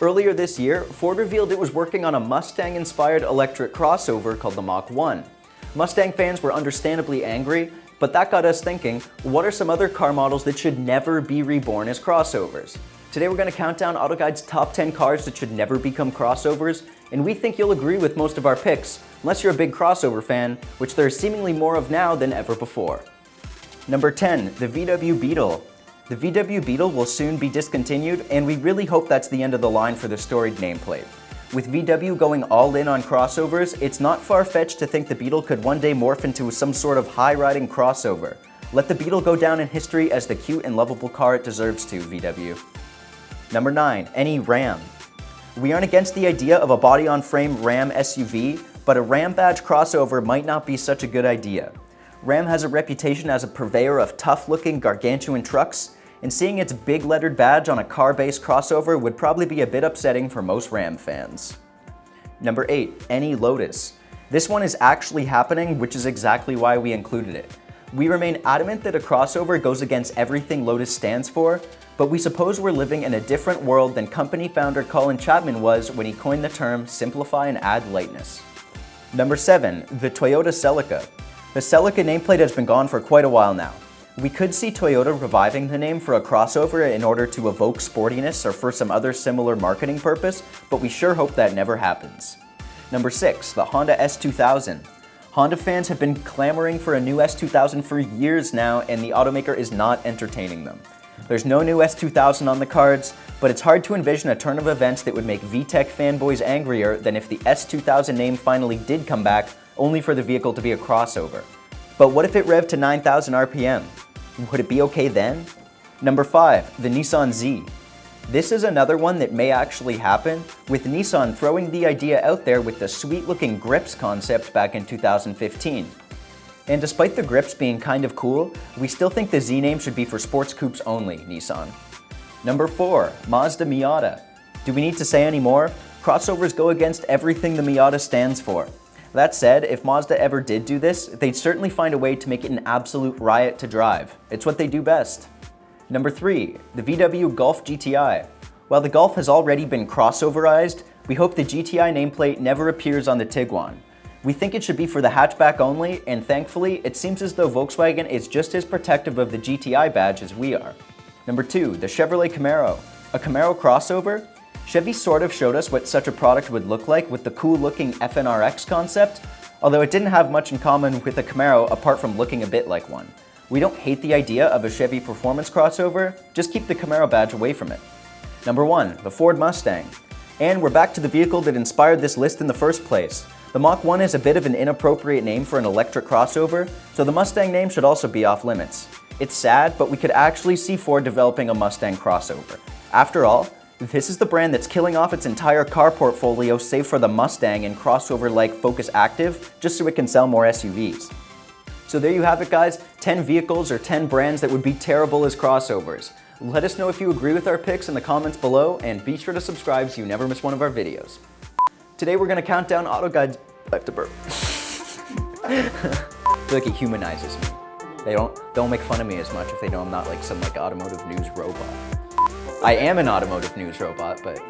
Earlier this year, Ford revealed it was working on a Mustang-inspired electric crossover called the Mach 1. Mustang fans were understandably angry, but that got us thinking, what are some other car models that should never be reborn as crossovers? Today we're going to count down AutoGuide's top 10 cars that should never become crossovers, and we think you'll agree with most of our picks, unless you're a big crossover fan, which there are seemingly more of now than ever before. Number 10, the VW Beetle. The VW Beetle will soon be discontinued, and we really hope that's the end of the line for the storied nameplate. With VW going all in on crossovers, it's not far-fetched to think the Beetle could one day morph into some sort of high-riding crossover. Let the Beetle go down in history as the cute and lovable car it deserves to, VW. Number 9, any Ram. We aren't against the idea of a body-on-frame Ram SUV, but a Ram badge crossover might not be such a good idea. Ram has a reputation as a purveyor of tough-looking gargantuan trucks, and seeing its big lettered badge on a car-based crossover would probably be a bit upsetting for most Ram fans. Number 8, any Lotus. This one is actually happening, which is exactly why we included it. We remain adamant that a crossover goes against everything Lotus stands for, but we suppose we're living in a different world than company founder Colin Chapman was when he coined the term simplify and add lightness. Number 7, the Toyota Celica. The Celica nameplate has been gone for quite a while now. We could see Toyota reviving the name for a crossover in order to evoke sportiness or for some other similar marketing purpose, but we sure hope that never happens. Number 6, the Honda S2000. Honda fans have been clamoring for a new S2000 for years now, and the automaker is not entertaining them. There's no new S2000 on the cards, but it's hard to envision a turn of events that would make VTEC fanboys angrier than if the S2000 name finally did come back, only for the vehicle to be a crossover. But what if it revved to 9,000 RPM? Would it be okay then? Number 5, the Nissan Z. This is another one that may actually happen, with Nissan throwing the idea out there with the sweet-looking grips concept back in 2015. And despite the grips being kind of cool, we still think the Z name should be for sports coupes only, Nissan. Number 4, Mazda Miata. Do we need to say any more? Crossovers go against everything the Miata stands for. That said, if Mazda ever did do this, they'd certainly find a way to make it an absolute riot to drive. It's what they do best. Number 3, the VW Golf GTI. While the Golf has already been crossoverized, we hope the GTI nameplate never appears on the Tiguan. We think it should be for the hatchback only, and thankfully, it seems as though Volkswagen is just as protective of the GTI badge as we are. Number 2, the Chevrolet Camaro. A Camaro crossover? Chevy sort of showed us what such a product would look like with the cool-looking FNRX concept, although it didn't have much in common with a Camaro apart from looking a bit like one. We don't hate the idea of a Chevy performance crossover, just keep the Camaro badge away from it. Number 1, the Ford Mustang. And we're back to the vehicle that inspired this list in the first place. The Mach 1 is a bit of an inappropriate name for an electric crossover, so the Mustang name should also be off limits. It's sad, but we could actually see Ford developing a Mustang crossover. After all, this is the brand that's killing off its entire car portfolio save for the Mustang and crossover like Focus Active, just so it can sell more SUVs. So there you have it guys, 10 vehicles or 10 brands that would be terrible as crossovers. Let us know if you agree with our picks in the comments below, and be sure to subscribe so you never miss one of our videos. Today we're going to count down AutoGuide's... I have to burp. I feel like it humanizes me. They don't make fun of me as much if they know I'm not like some automotive news robot. I am an automotive news robot, but